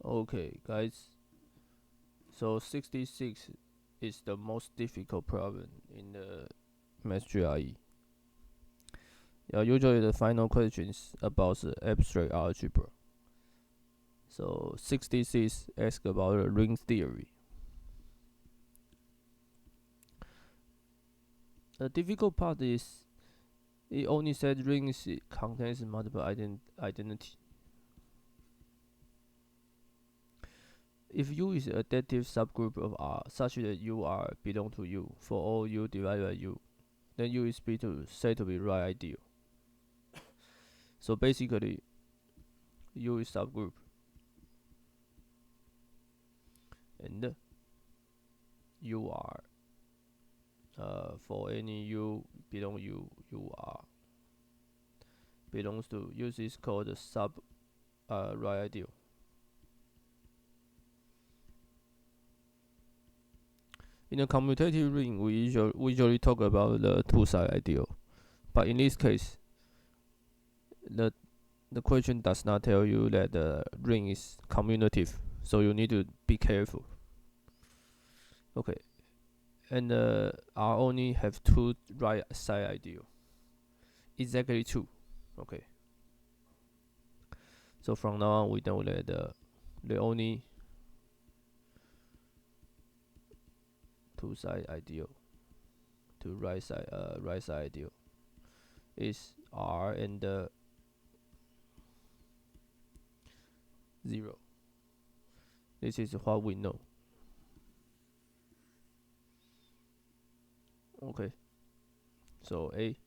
Okay, guys. So 66 is the most difficult problem in the Math Gre. Usually the final question is about the abstract algebra. So 66 asks about the ring theory. The difficult part is it only said rings contains multiple identity. If U is an additive subgroup of R such that U R belong to U for all U divided by U, then U is said to be right ideal. So basically, U is subgroup, and U R for any U belong U R belongs to U is called sub right ideal. In a commutative ring, we usually talk about the two-side ideal, but in this case, the question does not tell you that the ring is commutative, so you need to be careful. Okay, and R only have two right side ideal. Exactly two. Okay. So from now on, we know that the only two side ideal to right side ideal is R and 0. This is what we know. Okay. So A.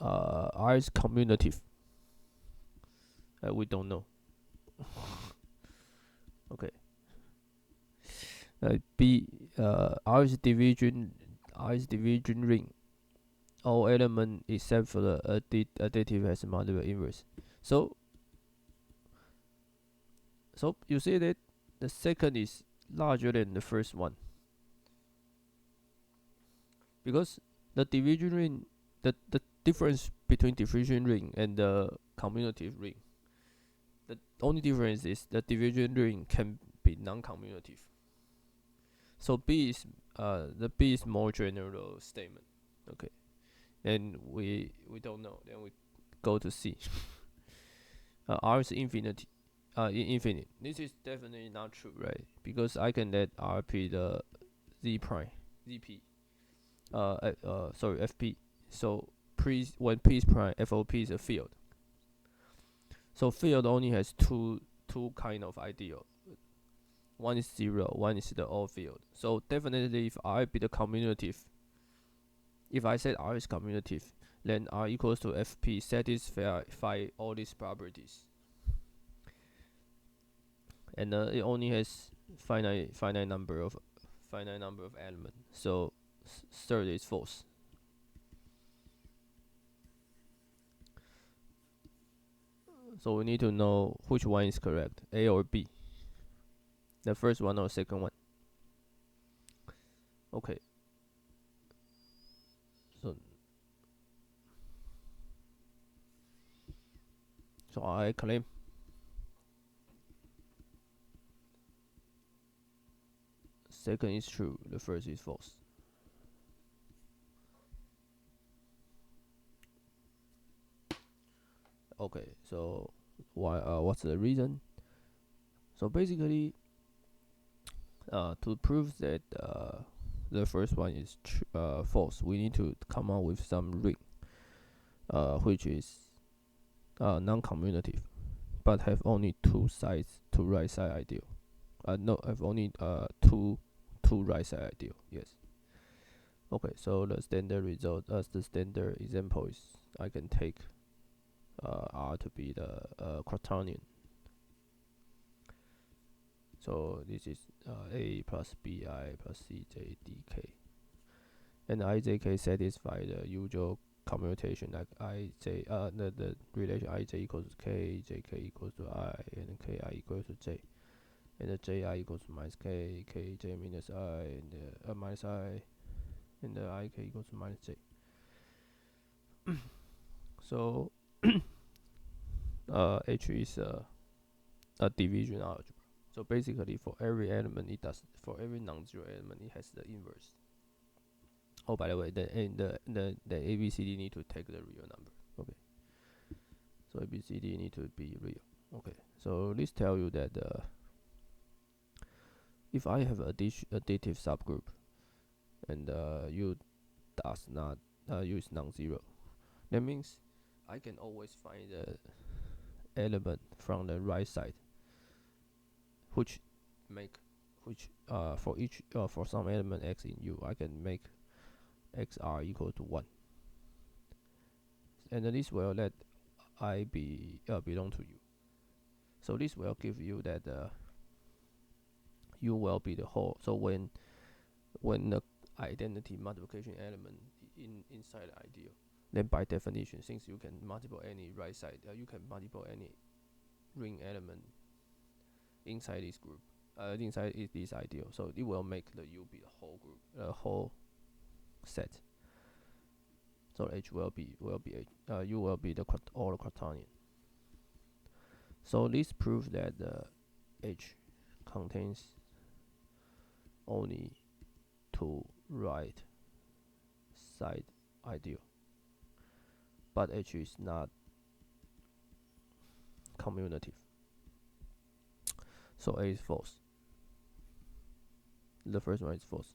R is commutative. We don't know. Okay. B. R is division ring. All element except for the additive has multiple inverse. So you see that the second is larger than the first one, because the division ring, the difference between division ring and the commutative ring, the only difference is the division ring can be non-commutative. So B is the B is more general statement. Okay, and we don't know. Then we go to C. R is infinity. Infinite. This is definitely not true, right? Because I can let R be the Z prime, ZP. Sorry, FP. So when P is prime, FOP is a field. So field only has two kind of ideal. One is 0, one is the all field. So definitely, if R be the commutative, if I said R is commutative, then R equals to FP satisfy all these properties. And it only has finite number of elements. So third is false. So we need to know which one is correct, A or B. The first one or second one. Okay. So I claim second is true, the first is false. Okay, so what's the reason? So basically, to prove that the first one is false, we need to come up with some ring, which is non-commutative, but have only two sides to right side ideal. No, have only two right side ideal. Yes. Okay, so the standard result, as the standard example is, I can take R to be the quaternion. So this is A plus BI plus CJ dk, and IJK satisfy the usual commutation, like the relation IJ equals to K, JK equals to I, and KI equals to J, and the JI equals to minus K, KJ minus I, and minus I, and the IK equals to minus J. So H is a division algebra. So basically, for every element, it does. For every non-zero element, it has the inverse. Oh, by the way, the ABCD need to take the real number. Okay. So ABCD need to be real. Okay. So this tell you that if I have additive subgroup and U does not U is non-zero, that means I can always find the element from the right side, which for each for some element x in U, I can make xr equal to 1, and this will let I belong to U. So this will give you that U will be the whole. So when the identity multiplication element inside the ideal, then by definition, since you can multiply any right side, you can multiply any ring element inside this group, inside this ideal. So it will make the U be the whole group, whole set. So H will be U will be the all quaternion. So this proves that H contains only two right side ideal, but H is not commutative. So A is false. The first one is false.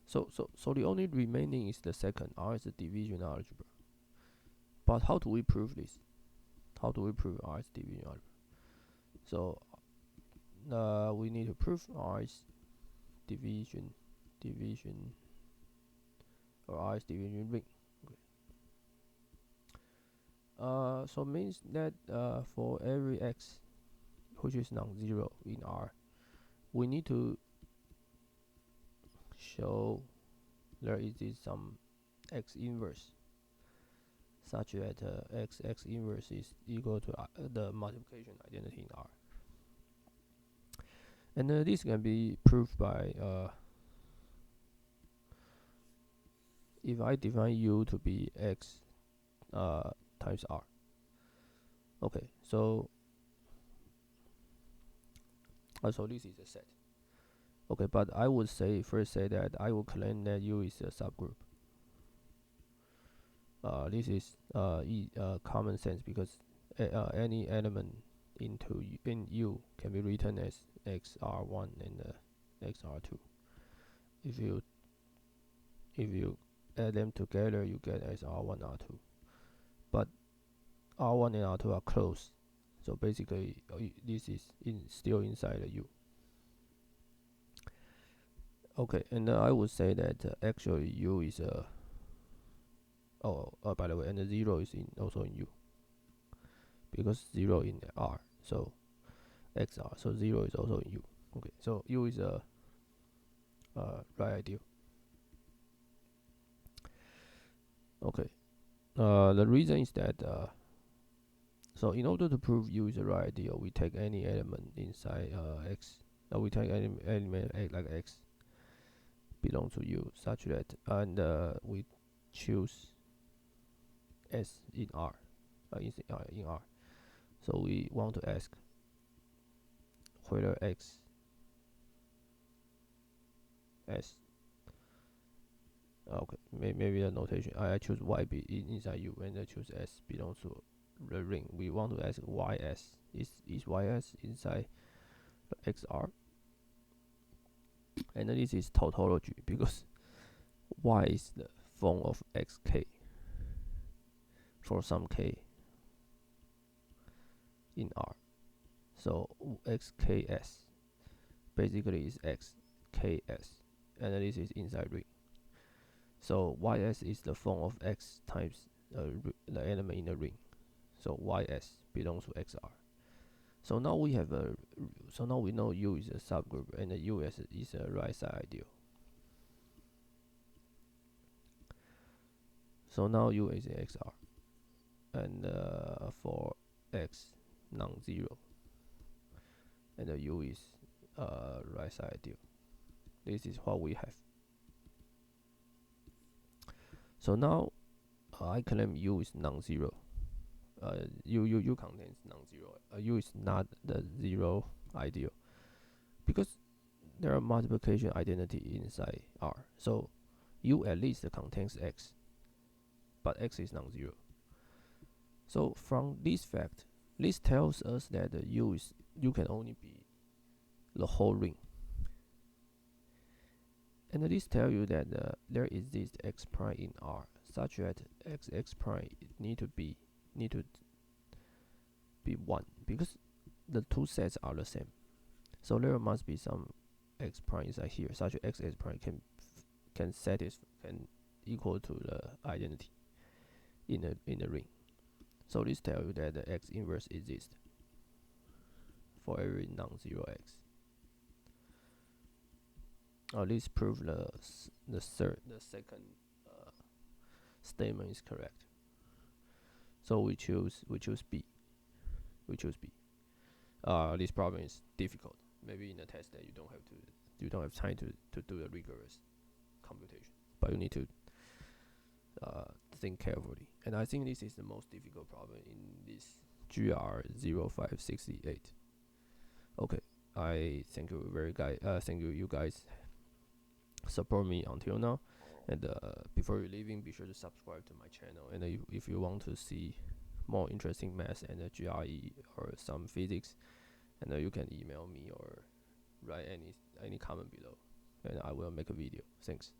So the only remaining is the second. R is a division algebra. But how do we prove this? How do we prove R is division algebra? So we need to prove R is division or R is division ring. Okay. So means that for every x which is non-zero in R, we need to show there is some x inverse such that x inverse is equal to the multiplication identity in R. And this can be proved by if I define U to be x times R. Okay, so this is a set. Okay, but I would first say that I will claim that U is a subgroup. This is common sense because any element in U can be written as xr1 and xr2. If you add them together, you get as r1 r2. But r1 and r2 are close, so basically this is still inside the U. Okay, and I would say that actually U is a by the way, and the 0 is also in U because 0 in R, so XR, so 0 is also in U. Okay, so U is a right ideal. Okay, the reason is that so in order to prove U is a right ideal, we take any element inside X. We take any element like X belong to U such that and we choose S in R, in R. So we want to ask whether X S. Okay, maybe the notation. I choose Y be inside U, and I choose S belongs to the ring. We want to ask YS. Is YS inside the XR? And this is tautology because Y is the form of XK for some K in R. So XKS basically is XKS, and this is inside ring. So YS is the form of X times the element in the ring. So YS belongs to XR. So now we have so now we know U is a subgroup and the US is a right side ideal. So now U is a XR, and for X non-zero, and the U is right side ideal. This is what we have. So now I claim U is non-zero, U contains non-zero. U is not the zero ideal because there are multiplication identity inside R. So U at least contains X, but X is non-zero. So from this fact, this tells us that the U can only be the whole ring. And this tells you that there exists X prime in R, such that X prime need to be 1 because the two sets are the same. So there must be some X prime inside here, such that X prime can equal to the identity in the ring. So this tells you that the X inverse exists for every non-zero X. This proves the second statement is correct. So we choose B. This problem is difficult. Maybe in a test that you don't have time to do a rigorous computation, but you need to think carefully. And I think this is the most difficult problem in this GR0568. Okay, I thank you guys support me until now. And before you leaving, be sure to subscribe to my channel. And if you want to see more interesting math and GRE or some physics, and you can email me or write any comment below, and I will make a video. Thanks.